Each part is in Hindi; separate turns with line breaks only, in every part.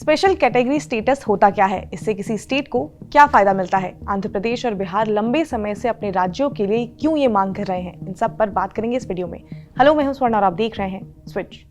स्पेशल कैटेगरी स्टेटस होता क्या है, इससे किसी स्टेट को क्या फायदा मिलता है, आंध्र प्रदेश और बिहार लंबे समय से अपने राज्यों के लिए क्यों ये मांग कर रहे हैं, इन सब पर बात करेंगे इस वीडियो में। हेलो, मैं हूं स्वर्ण और आप देख रहे हैं स्विच।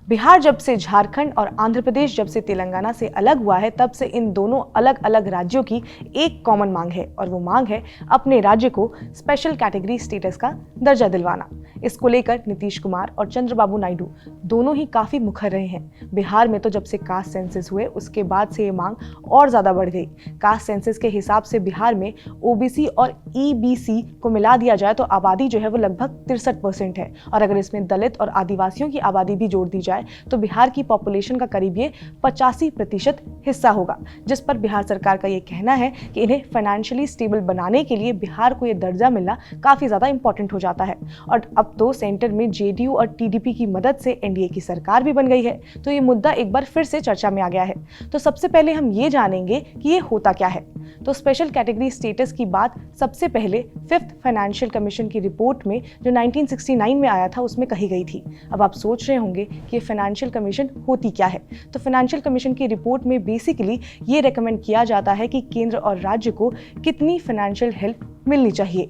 बिहार जब से झारखंड और आंध्र प्रदेश जब से तेलंगाना से अलग हुआ है, तब से इन दोनों अलग अलग राज्यों की एक कॉमन मांग है और वो मांग है अपने राज्य को स्पेशल कैटेगरी स्टेटस का दर्जा दिलवाना। इसको लेकर नीतीश कुमार और चंद्रबाबू नायडू दोनों ही काफी मुखर रहे हैं। बिहार में तो जब से कास्ट सेंसस हुए उसके बाद से ये मांग और ज्यादा बढ़ गई। कास्ट सेंसस के हिसाब से बिहार में ओबीसी और ईबीसी को मिला दिया जाए तो आबादी जो है वो लगभग 63% है, और अगर इसमें दलित और आदिवासियों की आबादी भी जोड़ दी जाए तो बिहार की पॉपुलेशन का करीब ये 85% हिस्सा होगा, जिस पर बिहार सरकार का ये कहना है कि इन्हें फाइनेंशियली स्टेबल बनाने के लिए बिहार को ये दर्जा मिलना काफी ज्यादा इंपॉर्टेंट हो जाता है। और अब तो सेंटर में जेडीयू और टीडीपी की मदद से एनडीए की सरकार भी बन गई है, तो ये मुद्दा एक बार फिर से चर्चा में आ गया है। तो सबसे पहले हम ये जानेंगे कि ये होता क्या है। तो स्पेशल कैटेगरी स्टेटस की बात सबसे पहले 5th फाइनेंशियल कमीशन की रिपोर्ट में जो 1969 में आया था उसमें कही गई थी। अब आप सोच रहे होंगे कि फाइनेंशियल कमीशन होती क्या है। तो फाइनेंशियल कमीशन की रिपोर्ट में बेसिकली ये रेकमेंड किया जाता है कि केंद्र और राज्य को कितनी फाइनेंशियल हेल्प मिलनी चाहिए,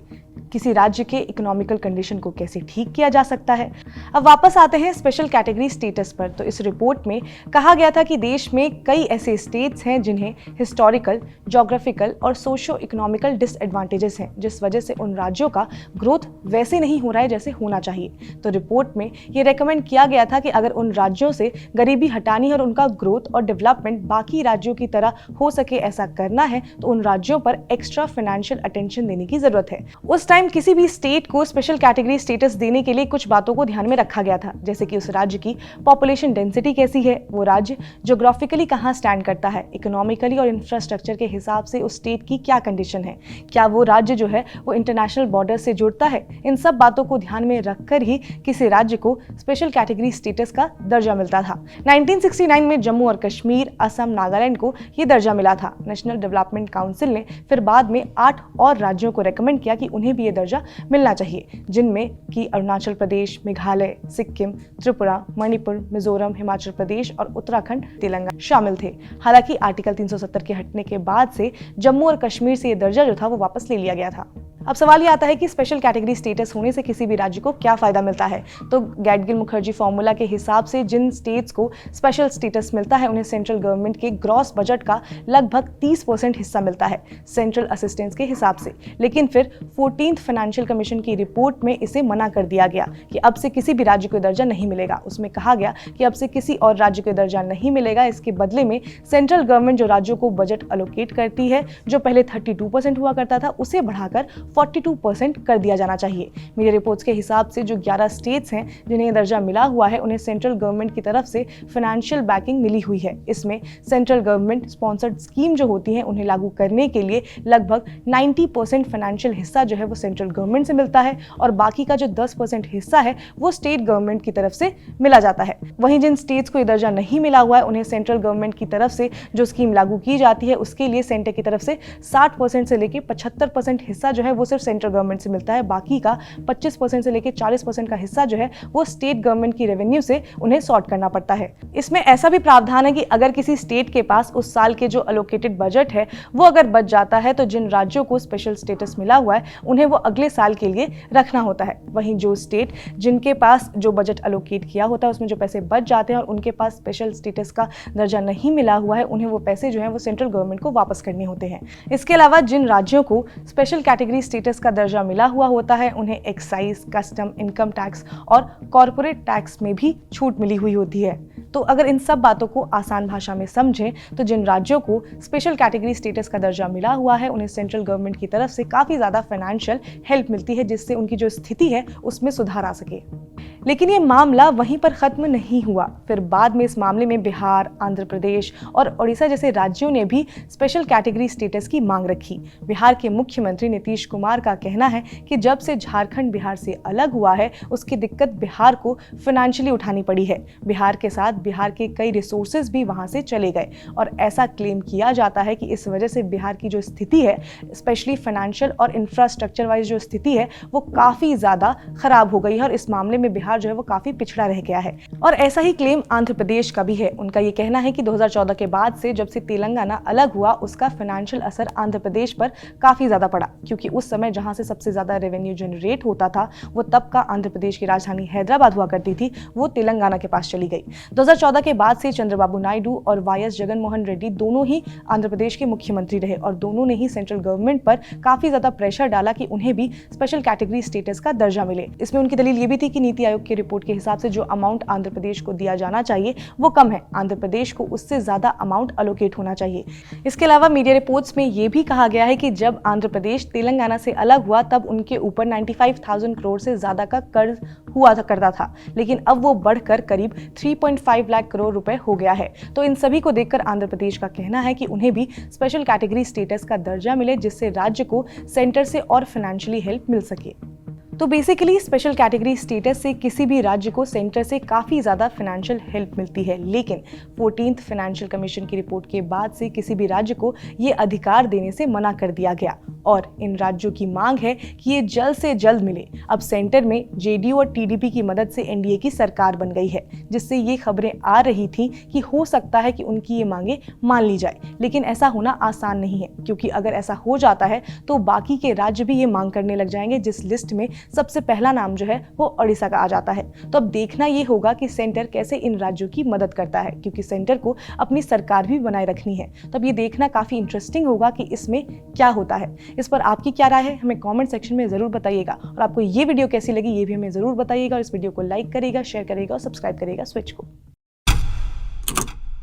किसी राज्य के इकोनॉमिकल कंडीशन को कैसे ठीक किया जा सकता है। अब वापस आते हैं स्पेशल कैटेगरी स्टेटस पर। तो इस रिपोर्ट में कहा गया था कि देश में कई ऐसे स्टेट्स हैं जिन्हें हिस्टोरिकल, ज्योग्राफिकल और सोशो इकोनॉमिकल डिसएडवांटेजेस हैं, जिस वजह से उन राज्यों का ग्रोथ वैसे नहीं हो रहा है जैसे होना चाहिए। तो रिपोर्ट में ये रेकमेंड किया गया था कि अगर उन राज्यों से गरीबी हटानी है और उनका ग्रोथ और डेवलपमेंट बाकी राज्यों की तरह हो सके ऐसा करना है तो उन राज्यों पर एक्स्ट्रा फाइनेंशियल अटेंशन देने की जरूरत है। उस टाइम किसी भी स्टेट को स्पेशल कैटेगरी स्टेटस देने के लिए कुछ बातों को ध्यान में रखा गया था, जैसे कि उस राज्य की पॉपुलेशन डेंसिटी कैसी है, वो राज्य ज्योग्राफिकली कहाँ स्टैंड करता है, इकोनॉमिकली और इंफ्रास्ट्रक्चर के हिसाब से उस स्टेट की क्या कंडीशन है, क्या वो राज्य जो है वो इंटरनेशनल बॉर्डर से जुड़ता है। इन सब बातों को ध्यान में रखकर ही किसी राज्य को स्पेशल कैटेगरी स्टेटस का दर्जा मिलता था। 1969 में जम्मू और कश्मीर, असम, नागालैंड को ये दर्जा मिला था। नेशनल डेवलपमेंट काउंसिल ने फिर बाद में 8 और राज्यों को रेकमेंड किया कि उन्हें भी दर्जा मिलना चाहिए, जिनमें कि अरुणाचल प्रदेश, मेघालय, सिक्किम, त्रिपुरा, मणिपुर, मिजोरम, हिमाचल प्रदेश और उत्तराखंड, तेलंगाना शामिल थे। हालांकि आर्टिकल 370 के हटने के बाद से जम्मू और कश्मीर से यह दर्जा जो था वो वापस ले लिया गया था। अब सवाल ये आता है कि स्पेशल कैटेगरी स्टेटस होने से किसी भी राज्य को क्या फायदा मिलता है। तो गैडगिल मुखर्जी फॉर्मूला के हिसाब से जिन स्टेट्स को स्पेशल स्टेटस मिलता है उन्हें सेंट्रल गवर्नमेंट के ग्रॉस बजट का लगभग 30% हिस्सा मिलता है सेंट्रल असिस्टेंस के हिसाब से। लेकिन फिर 14th फाइनेंशियल कमीशन की रिपोर्ट में इसे मना कर दिया गया कि अब से किसी भी राज्य को दर्जा नहीं मिलेगा। उसमें कहा गया कि अब से किसी और राज्य को दर्जा नहीं मिलेगा, इसके बदले में सेंट्रल गवर्नमेंट जो राज्यों को बजट एलोकेट करती है, जो पहले 32% हुआ करता था, उसे बढ़ाकर 42% कर दिया जाना चाहिए। मीडिया रिपोर्ट्स के हिसाब से जो 11 स्टेट्स हैं जिन्हें दर्जा मिला हुआ है उन्हें सेंट्रल गवर्नमेंट की तरफ से फाइनेंशियल बैकिंग मिली हुई है। इसमें सेंट्रल गवर्नमेंट स्पॉन्सर्ड स्कीम जो होती हैं उन्हें लागू करने के लिए लगभग 90% फाइनेंशियल हिस्सा जो है वो सेंट्रल गवर्नमेंट से मिलता है और बाकी का जो 10% हिस्सा है वो स्टेट गवर्नमेंट की तरफ से मिला जाता है। वहीं जिन स्टेट्स को ये दर्जा नहीं मिला हुआ है उन्हें सेंट्रल गवर्नमेंट की तरफ से जो स्कीम लागू की जाती है उसके लिए सेंटर की तरफ से 60% से लेकर 75% हिस्सा जो है वो सिर्फ सेंट्रल गवर्नमेंट से मिलता है। बाकी का 25% से लेकर 40% का हिस्सा जो है वो स्टेट गवर्नमेंट की रेवेन्यू से उन्हें सॉर्ट करना पड़ता है। इसमें ऐसा भी प्रावधान है कि अगर किसी स्टेट के पास उस साल के जो अलोकेटेड बजट है वो अगर बच जाता है तो जिन राज्यों को स्पेशल स्टेटस मिला हुआ है उन्हें वो अगले साल के लिए रखना होता है। वहीं जो स्टेट जिनके पास जो बजट अलोकेट किया होता है उसमें जो पैसे बच जाते हैं और उनके पास स्पेशल स्टेटस का दर्जा नहीं मिला हुआ है उन्हें वो पैसे जो है वो सेंट्रल गवर्नमेंट को वापस करने होते हैं। इसके अलावा जिन राज्यों को स्पेशल कैटेगरी स्टेटस का दर्जा मिला हुआ होता है उन्हें एक्साइज, कस्टम, इनकम टैक्स और कॉर्पोरेट टैक्स में भी छूट मिली हुई होती है। तो अगर इन सब बातों को आसान भाषा में समझें तो जिन राज्यों को स्पेशल कैटेगरी स्टेटस का दर्जा मिला हुआ है उन्हें सेंट्रल गवर्नमेंट की तरफ से काफ़ी ज़्यादा फाइनेंशियल हेल्प मिलती है जिससे उनकी जो स्थिति है उसमें सुधार आ सके। लेकिन ये मामला वहीं पर ख़त्म नहीं हुआ। फिर बाद में इस मामले में बिहार, आंध्र प्रदेश और ओडिशा जैसे राज्यों ने भी स्पेशल कैटेगरी स्टेटस की मांग रखी। बिहार के मुख्यमंत्री नीतीश कुमार का कहना है कि जब से झारखंड बिहार से अलग हुआ है उसकी दिक्कत बिहार को फाइनेंशियली उठानी पड़ी है। बिहार के साथ बिहार के कई रिसोर्सेज भी वहाँ से चले गए और ऐसा क्लेम किया जाता है कि इस वजह से बिहार की जो स्थिति है, स्पेशली फाइनेंशियल और इंफ्रास्ट्रक्चर वाइज जो स्थिति है, वो काफ़ी ज़्यादा ख़राब हो गई है और इस मामले में बिहार जो है वो काफी पिछड़ा रह गया है। और ऐसा ही क्लेम आंध्र प्रदेश का भी है। उनका ये कहना है कि 2014 के बाद से जब से तेलंगाना अलग हुआ उसका फाइनेंशियल असर आंध्र प्रदेश पर काफी ज्यादा पड़ा, क्योंकि उस समय जहां से सबसे ज्यादा रेवेन्यू जनरेट होता था वो तब का आंध्र प्रदेश की राजधानी हैदराबाद हुआ करती थी, वो तेलंगाना के पास चली गई। 2014 के बाद से चंद्रबाबू नायडू और वाईएस जगनमोहन रेड्डी दोनों ही आंध्र प्रदेश के मुख्यमंत्री रहे और दोनों ने ही सेंट्रल गवर्नमेंट पर काफी ज्यादा प्रेशर डाला कि उन्हें भी स्पेशल कैटेगरी स्टेटस का दर्जा मिले। इसमें उनकी दलील ये भी थी कि नीति आयोग की रिपोर्ट के हिसाब से जो अमाउंट आंध्र प्रदेश को दिया जाना चाहिए वो कम है, आंध्र प्रदेश को उससे ज्यादा अमाउंट अलोकेट होना चाहिए। इसके अलावा मीडिया रिपोर्ट्स में यह भी कहा गया है कि जब आंध्र प्रदेश तेलंगाना से अलग हुआ तब उनके ऊपर 95,000 करोड़ से ज्यादा का कर्ज हुआ करता था, लेकिन अब वो बढ़कर करीब 3.5 लाख करोड़ रुपए हो गया है। तो इन सभी को देखकर आंध्र प्रदेश का कहना है कि उन्हें भी स्पेशल कैटेगरी स्टेटस का दर्जा मिले, जिससे राज्य को सेंटर से और फाइनेंशियली हेल्प मिल सके। तो बेसिकली स्पेशल कैटेगरी स्टेटस से किसी भी राज्य को सेंटर से काफ़ी ज़्यादा फाइनेंशियल हेल्प मिलती है, लेकिन 14th फाइनेंशियल कमीशन की रिपोर्ट के बाद से किसी भी राज्य को ये अधिकार देने से मना कर दिया गया और इन राज्यों की मांग है कि ये जल्द से जल्द मिले। अब सेंटर में जेडीयू और टीडीपी की मदद से एनडीए की सरकार बन गई है, जिससे ये खबरें आ रही थी कि हो सकता है कि उनकी ये मांगे मान ली जाए, लेकिन ऐसा होना आसान नहीं है, क्योंकि अगर ऐसा हो जाता है तो बाकी के राज्य भी ये मांग करने लग जाएंगे, जिस लिस्ट में सबसे पहला नाम जो है वो ओडिशा का आ जाता है। तो अब देखना ये होगा कि सेंटर कैसे इन राज्यों की मदद करता है, क्योंकि सेंटर को अपनी सरकार भी बनाए रखनी है। तो अब ये देखना काफी इंटरेस्टिंग होगा कि इसमें क्या होता है। इस पर आपकी क्या राय है हमें कमेंट सेक्शन में जरूर बताइएगा, और आपको ये वीडियो कैसी लगी ये भी हमें जरूर बताइएगा, और इस वीडियो को लाइक करिएगा, शेयर करिएगा और सब्सक्राइब करिएगा स्विच को।